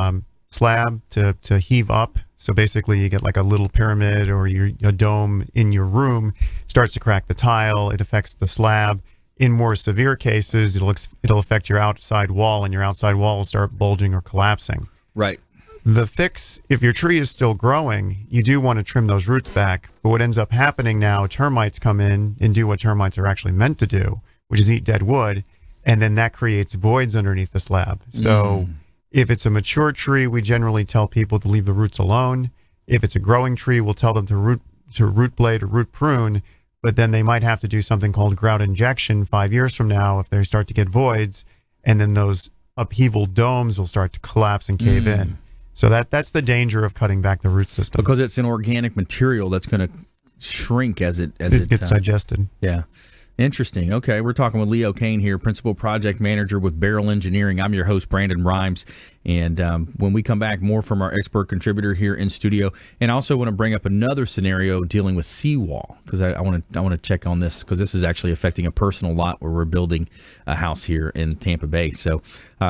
slab to heave up. So basically you get like a little pyramid or a dome in your room, starts to crack the tile. It affects the slab. In more severe cases, it'll affect your outside wall, and your outside wall will start bulging or collapsing. Right. The fix, if your tree is still growing, you do want to trim those roots back. But what ends up happening now, termites come in and do what termites are actually meant to do, which is eat dead wood, and then that creates voids underneath the slab. So if it's a mature tree, we generally tell people to leave the roots alone. If it's a growing tree, we'll tell them to root blade or root prune. But then they might have to do something called grout injection 5 years from now if they start to get voids, and then those upheaval domes will start to collapse and cave in. So that's the danger of cutting back the root system. Because it's an organic material that's going to shrink as it gets digested. Yeah. Interesting. Okay, we're talking with Leo Cannyn here, Principal Project Manager with Beryl Engineering. I'm your host, Brandon Rhymes. And when we come back, more from our expert contributor here in studio. And I also want to bring up another scenario dealing with seawall, because I want to check on this, because this is actually affecting a personal lot where we're building a house here in Tampa Bay. So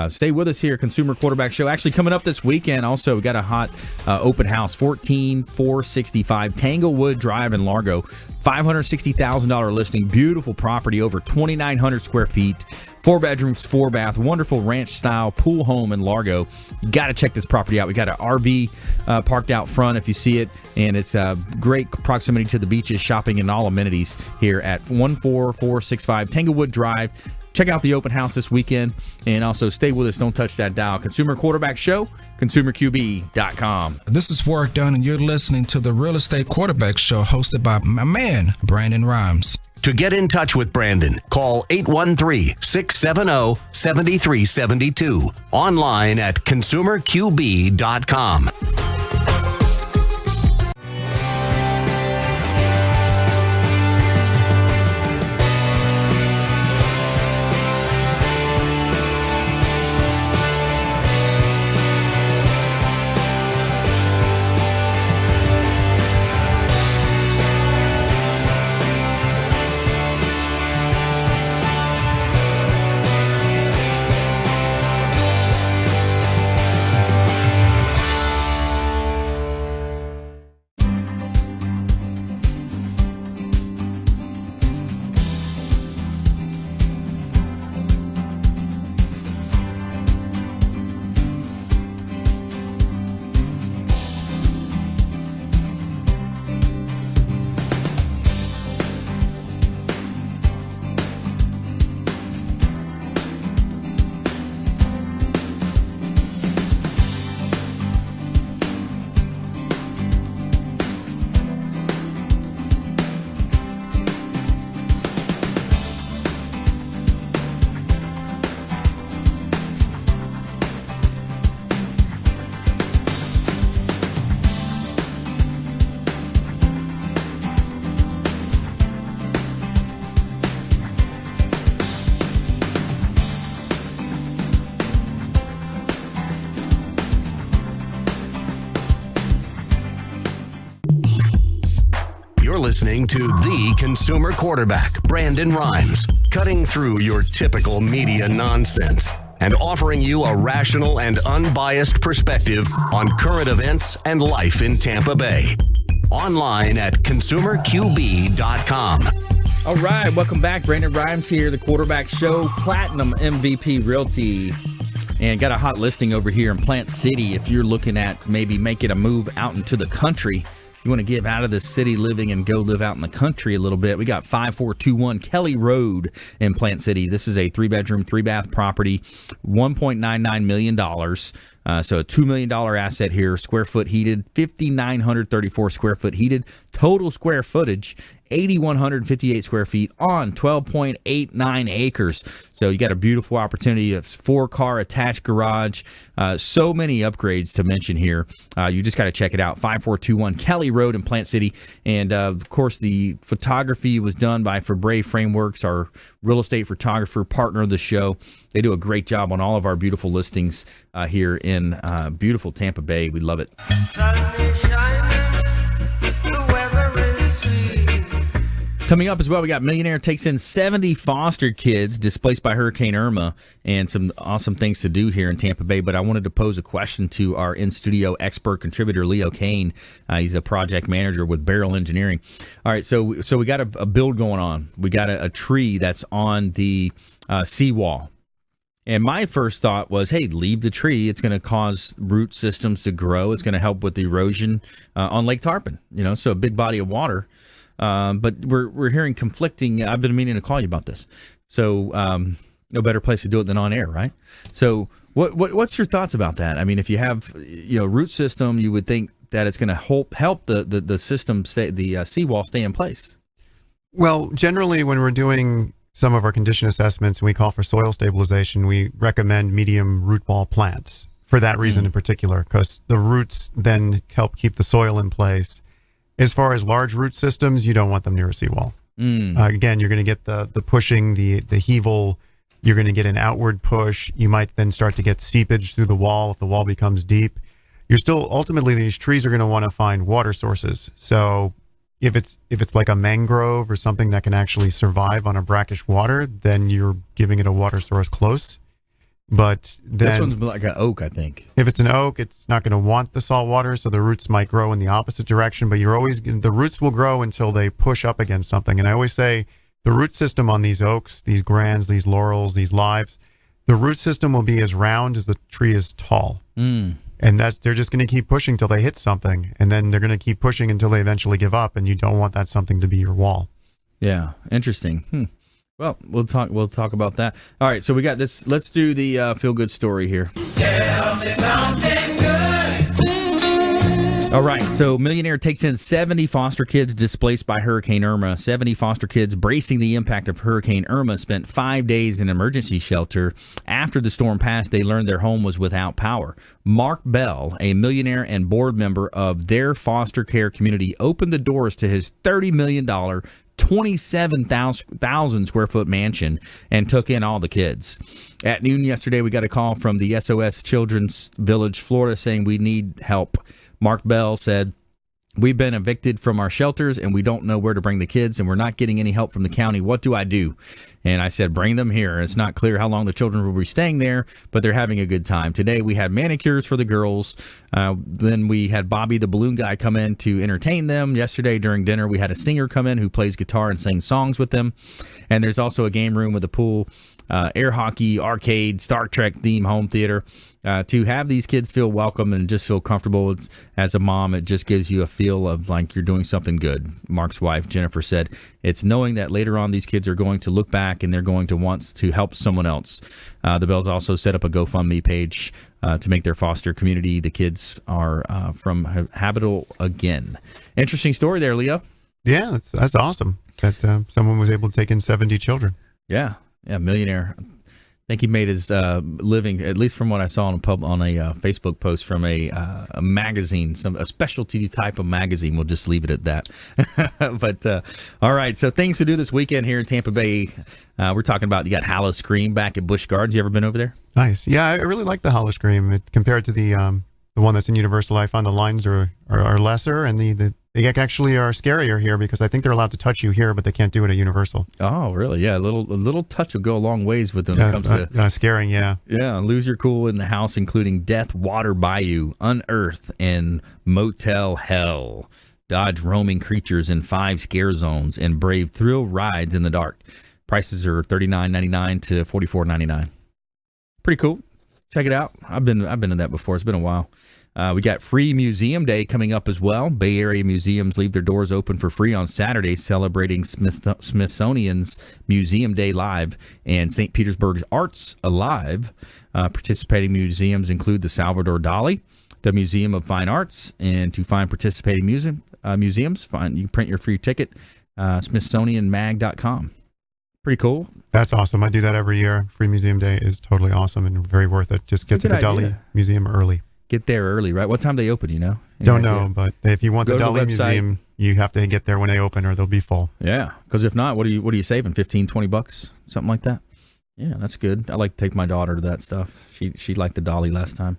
stay with us here, Consumer Quarterback Show. Actually, coming up this weekend, also, we got a hot open house, 14465 Tanglewood Drive in Largo. $560,000 listing, beautiful property, over 2,900 square feet, 4 bedrooms, 4 bath, wonderful ranch style pool home in Largo. You got to check this property out. We got an RV parked out front if you see it, and it's great proximity to the beaches, shopping, and all amenities here at 14465 Tanglewood Drive. Check out the open house this weekend, and also stay with us. Don't touch that dial. Consumer Quarterback Show, ConsumerQB.com. This is Work Done, and you're listening to the Real Estate Quarterback Show, hosted by my man, Brandon Rhymes. To get in touch with Brandon, call 813-670-7372. Online at consumerqb.com. You're listening to the consumer quarterback, Brandon Rhymes, cutting through your typical media nonsense and offering you a rational and unbiased perspective on current events and life in Tampa Bay. Online at consumerqb.com. All right, welcome back. Brandon Rhymes here, the Quarterback Show, Platinum MVP Realty. And got a hot listing over here in Plant City. If you're looking at maybe making a move out into the country, you want to get out of the city living and go live out in the country a little bit, we got 5421 Kelly Road in Plant City. This is a 3-bedroom, 3-bath property, $1.99 million. So a $2 million asset here, square foot heated, 5,934 square foot heated, total square footage, 8,158 square feet on 12.89 acres. So you got a beautiful opportunity. It's 4-car attached garage. So many upgrades to mention here. You just got to check it out. 5421 Kelly Road in Plant City. And of course, the photography was done by Fabre Frameworks, our real estate photographer partner of the show. They do a great job on all of our beautiful listings here in beautiful Tampa Bay. We love it. Coming up as well, we got Millionaire takes in 70 foster kids displaced by Hurricane Irma, and some awesome things to do here in Tampa Bay. But I wanted to pose a question to our in-studio expert contributor, Leo Cannyn. He's a project manager with Beryl Engineering. All right, so we got a build going on. We got a tree that's on the seawall. And my first thought was, hey, leave the tree. It's going to cause root systems to grow. It's going to help with the erosion on Lake Tarpon, so a big body of water. But we're hearing conflicting. I've been meaning to call you about this. So no better place to do it than on air, right? So what's your thoughts about that? I mean, if you have root system, you would think that it's going to help the system stay, the seawall stay in place. Well, generally, when we're doing some of our condition assessments and we call for soil stabilization, we recommend medium root ball plants for that reason in particular, because the roots then help keep the soil in place. As far as large root systems, you don't want them near a seawall. Again, you're going to get the pushing, the heaval. You're going to get an outward push. You might then start to get seepage through the wall if the wall becomes deep. You're still, ultimately, these trees are going to want to find water sources. So if it's like a mangrove or something that can actually survive on a brackish water, then you're giving it a water source close. But then this one's like an oak, I think. If it's an oak, it's not going to want the salt water, so the roots might grow in the opposite direction. But the roots will grow until they push up against something. And I always say the root system on these oaks, these grands, these laurels, these lives, the root system will be as round as the tree is tall. And they're just going to keep pushing till they hit something, and then they're going to keep pushing until they eventually give up. And you don't want that something to be your wall. Yeah, interesting. Well, we'll talk about that. All right, so we got this. Let's do the feel-good story here. Tell me something good. All right, so Millionaire takes in 70 foster kids displaced by Hurricane Irma. 70 foster kids bracing the impact of Hurricane Irma spent 5 days in emergency shelter. After the storm passed, they learned their home was without power. Mark Bell, a millionaire and board member of their foster care community, opened the doors to his $30 million 27,000 square foot mansion and took in all the kids. At noon yesterday, we got a call from the SOS Children's Village, Florida, saying we need help. Mark Bell said, "We've been evicted from our shelters and we don't know where to bring the kids and we're not getting any help from the county. What do I do?" And I said, "Bring them here." It's not clear how long the children will be staying there, but they're having a good time. Today we had manicures for the girls. Then we had Bobby the balloon guy come in to entertain them. Yesterday during dinner we had a singer come in who plays guitar and sings songs with them. And there's also a game room with a pool, air hockey, arcade, Star Trek theme home theater. To have these kids feel welcome and just feel comfortable as a mom, it just gives you a feel of like you're doing something good. Mark's wife, Jennifer, said, "It's knowing that later on these kids are going to look back and they're going to want to help someone else." The Bells also set up a GoFundMe page to make their foster community. The kids are from Habitable Again. Interesting story there, Leo. Yeah, that's awesome that someone was able to take in 70 children. Yeah, millionaire. I think he made his living, at least from what I saw on a Facebook post from a magazine, a specialty type of magazine. We'll just leave it at that. But all right, so things to do this weekend here in Tampa Bay. We're talking about, you got Hallow Scream back at Busch Gardens. You ever been over there? Nice. Yeah, I really like the Hallow Scream compared to the one that's in Universal. I find the lines are lesser, and they actually are scarier here because I think they're allowed to touch you here, but they can't do it at Universal. Oh, really? Yeah, a little touch will go a long ways with them when it comes to scaring. Yeah, lose your cool in the house, including Death Water Bayou, Unearth, and Motel Hell. Dodge roaming creatures in 5 scare zones and brave thrill rides in the dark. Prices are $39.99 to $44.99. Pretty cool. Check it out. I've been in that before. It's been a while. We got free museum day coming up as well. Bay Area museums leave their doors open for free on Saturday, celebrating Smithsonian's Museum Day Live and St. Petersburg's Arts Alive. Participating museums include the Salvador Dali, the Museum of Fine Arts, and to find participating museums, you can print your free ticket, smithsonianmag.com. Pretty cool. That's awesome. I do that every year. Free Museum Day is totally awesome and very worth it. Just get to the Dali Museum early. Get there early, right? What time they open, you know? Don't know, but if you want the Dali Museum, you have to get there when they open or they'll be full. Yeah, because if not, what are you saving? $15-$20, something like that? Yeah, that's good. I like to take my daughter to that stuff. She liked the Dali last time.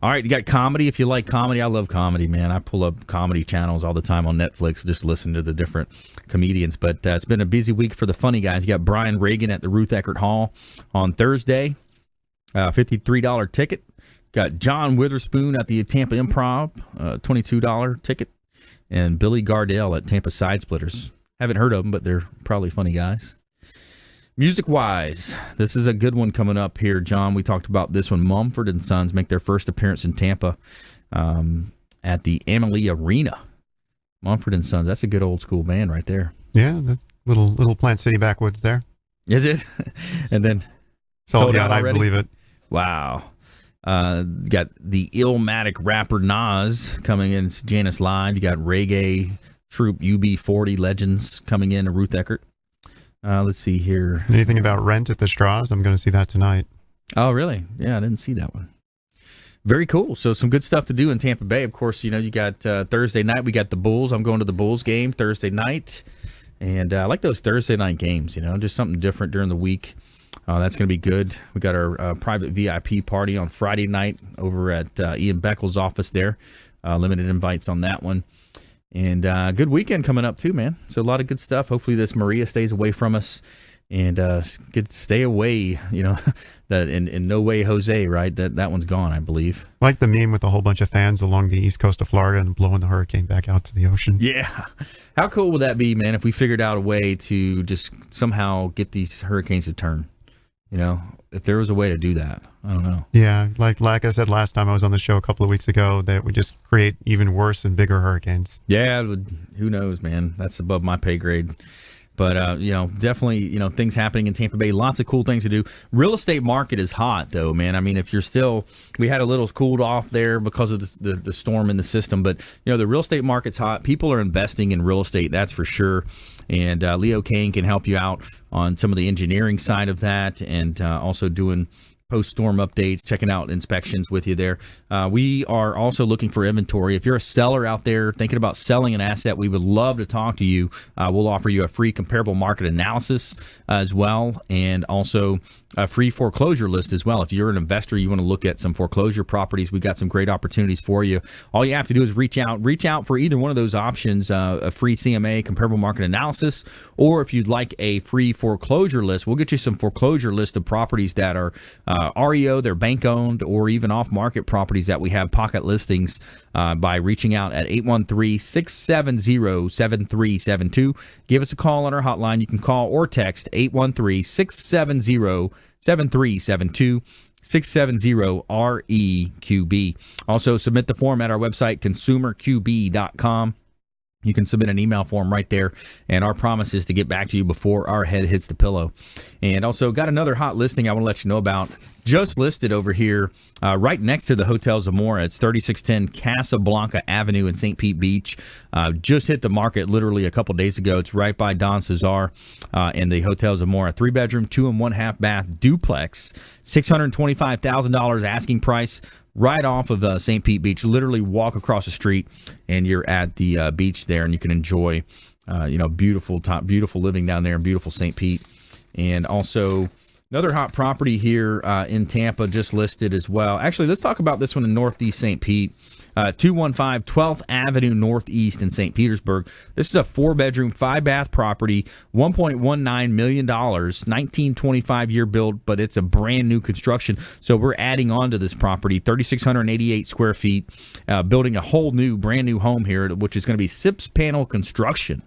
All right, you got comedy. If you like comedy, I love comedy, man. I pull up comedy channels all the time on Netflix, just listen to the different comedians. But it's been a busy week for the funny guys. You got Brian Reagan at the Ruth Eckerd Hall on Thursday, $53 ticket. Got John Witherspoon at the Tampa Improv, $22 ticket. And Billy Gardell at Tampa Side Splitters. Haven't heard of them, but they're probably funny guys. Music-wise, this is a good one coming up here, John. We talked about this one. Mumford & Sons make their first appearance in Tampa at the Amalie Arena. Mumford & Sons, that's a good old school band right there. Yeah, that's little Plant City backwoods there. Is it? And then sold out, I believe it. Wow. Got the Illmatic rapper Nas coming in, Janice Live. You got reggae troupe UB40 Legends coming in to Ruth Eckerd. Let's see here. Anything about Rent at the Straws? I'm going to see that tonight. Oh, really? Yeah, I didn't see that one. Very cool. So some good stuff to do in Tampa Bay. Of course, you got Thursday night. We got the Bulls. I'm going to the Bulls game Thursday night. And I like those Thursday night games, just something different during the week. That's going to be good. We got our private VIP party on Friday night over at Ian Beckel's office there. Limited invites on that one. And good weekend coming up too, man. So a lot of good stuff. Hopefully this Maria stays away from us and stay away, that in no way Jose, right? That one's gone, I believe. Like the meme with a whole bunch of fans along the east coast of Florida and blowing the hurricane back out to the ocean. Yeah. How cool would that be, man, if we figured out a way to just somehow get these hurricanes to turn? If there was a way to do that, I don't know. Yeah, like I said last time I was on the show a couple of weeks ago, that would just create even worse and bigger hurricanes. Yeah, who knows, man? That's above my pay grade. But, definitely, things happening in Tampa Bay. Lots of cool things to do. Real estate market is hot, though, man. I mean, if you're still – we had a little cooled off there because of the storm in the system. But, the real estate market's hot. People are investing in real estate, that's for sure. And Leo Cannyn can help you out on some of the engineering side of that and also doing – post-storm updates, checking out inspections with you there. We are also looking for inventory. If you're a seller out there thinking about selling an asset, we would love to talk to you. We'll offer you a free comparable market analysis as well, and also a free foreclosure list as well. If you're an investor, you want to look at some foreclosure properties, we got some great opportunities for you. All you have to do is reach out for either one of those options, a free CMA, comparable market analysis, or if you'd like a free foreclosure list, we'll get you some foreclosure list of properties that are REO, they're bank-owned, or even off-market properties that we have pocket listings by reaching out at 813-670-7372. Give us a call on our hotline. You can call or text 813-670-7372. 670-REQB. Also, submit the form at our website, consumerqb.com. You can submit an email form right there, and our promise is to get back to you before our head hits the pillow. And also got another hot listing I want to let you know about. Just listed over here right next to the Hotel Zamora. It's 3610 Casablanca Avenue in St. Pete Beach. Just hit the market literally a couple days ago. It's right by Don Cesar and the Hotel Zamora. 3-bedroom, 2 and 1/2 bath duplex. $625,000 asking price. Right off of St. Pete Beach. Literally walk across the street and you're at the beach there, and you can enjoy, beautiful living down there in beautiful St. Pete. And also another hot property here in Tampa just listed as well. Actually, let's talk about this one in Northeast St. Pete. 215 12th Avenue Northeast in St. Petersburg. This is a 4-bedroom, 5-bath property, $1.19 million, 1925 year build, but it's a brand new construction. So we're adding on to this property, 3,688 square feet, building a whole new, brand new home here, which is going to be SIPS panel construction,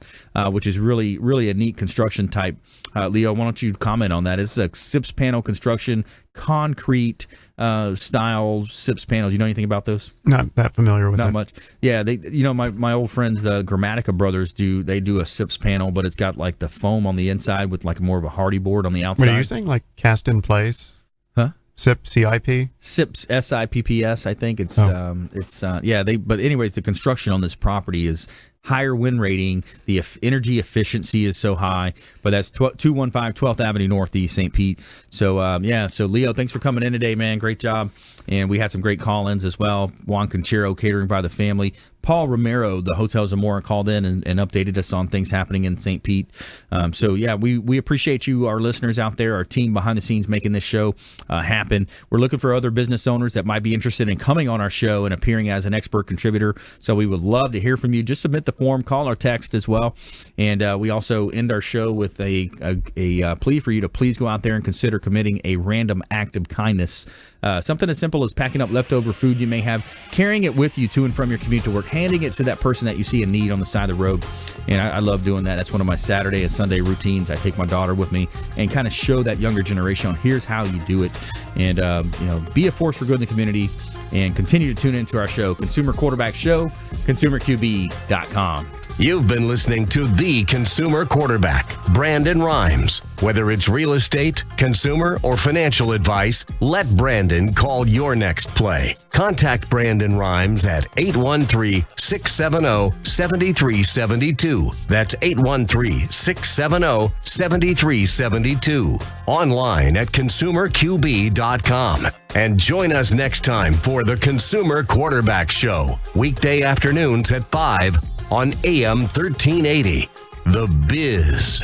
which is really, really a neat construction type. Leo, why don't you comment on that? It's a SIPS panel construction, concrete style SIPS panels. You know anything about those? Not that familiar with it. Not much. Yeah, they. My old friends, the Grammatica brothers, do a SIPS panel, but it's got like the foam on the inside with like more of a hardy board on the outside. What are you saying? Like cast in place? Huh? SIP, CIP? SIPS, SIPPS, I think it's. But anyways, the construction on this property is higher wind rating. The energy efficiency is so high, but that's 215 12th Avenue Northeast, St. Pete. So, So, Leo, thanks for coming in today, man. Great job. And we had some great call-ins as well. Juan Concheiro, catering by the family. Paul Romero, the Hotel Zamora, called in and updated us on things happening in St. Pete. We appreciate you, our listeners out there, our team behind the scenes making this show happen. We're looking for other business owners that might be interested in coming on our show and appearing as an expert contributor. So we would love to hear from you. Just submit the form, call or text as well. And we also end our show with a plea for you to please go out there and consider committing a random act of kindness. Something as simple as packing up leftover food you may have, carrying it with you to and from your commute to work, handing it to that person that you see in need on the side of the road. And I love doing that. That's one of my Saturday and Sunday routines. I take my daughter with me and kind of show that younger generation on here's how you do it. And, be a force for good in the community, and continue to tune into our show, Consumer Quarterback Show, consumerqb.com. You've been listening to The Consumer Quarterback, Brandon Rhymes. Whether it's real estate, consumer, or financial advice, let Brandon call your next play. Contact Brandon Rhymes at 813-670-7372. That's 813-670-7372. Online at consumerqb.com. And join us next time for The Consumer Quarterback Show, weekday afternoons at 5 on AM 1380. The Biz.